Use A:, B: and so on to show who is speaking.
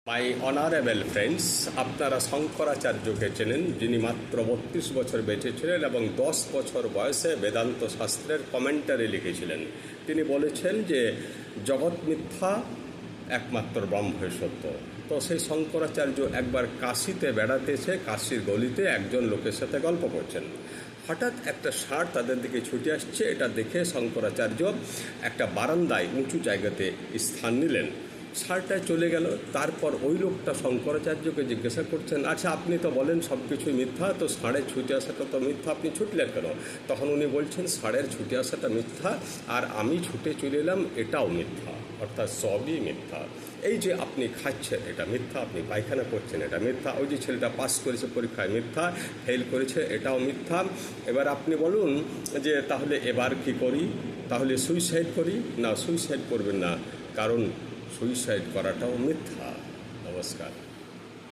A: My honourable friends, আপনারা শঙ্করাচার্যকে চেনেন, যিনি মাত্র 32 বছর বেঁচে ছিলেন এবং 10 বছর বয়সে বেদান্ত শাস্ত্রের কমেন্টারি লিখেছিলেন। তিনি বলেছেন যে জগৎ মিথ্যা, একমাত্র ব্রহ্মই সত্য। তো সেই শঙ্করাচার্য একবার কাশিতে বেড়াতেছে, কাশির গলিতে একজন লোকের সাথে গল্প করছেন। হঠাৎ একটা ষাঁড় তাদের দিকে ছুটে আসছে। এটা দেখে শঙ্করাচার্য একটা বারান্দায় উঁচু জায়গাতে স্থান নিলেন। ষাঁড়টায় চলে গেল। তারপর ওই লোকটা শঙ্করাচার্যকে জিজ্ঞাসা করছেন, আচ্ছা আপনি তো বলেন সব কিছুই মিথ্যা, তো ষাঁড়ের ছুটে আসাটা তো মিথ্যা, আপনি ছুটলেন কেন? তখন উনি বলছেন, ষাঁড়ের ছুটে আসাটা মিথ্যা আর আমি ছুটে চলে এলাম এটাও মিথ্যা, অর্থাৎ সবই মিথ্যা। এই যে আপনি খাচ্ছেন এটা মিথ্যা, আপনি পায়খানা করছেন এটা মিথ্যা, ওই যে ছেলেটা পাস করেছে পরীক্ষায় মিথ্যা, ফেল করেছে এটাও মিথ্যা। এবার আপনি বলুন যে তাহলে এবার কি করি? তাহলে সুইসাইড করি? না, সুইসাইড করবেন না, কারণ সুইসাইড করাটাও মিথ্যা। নমস্কার।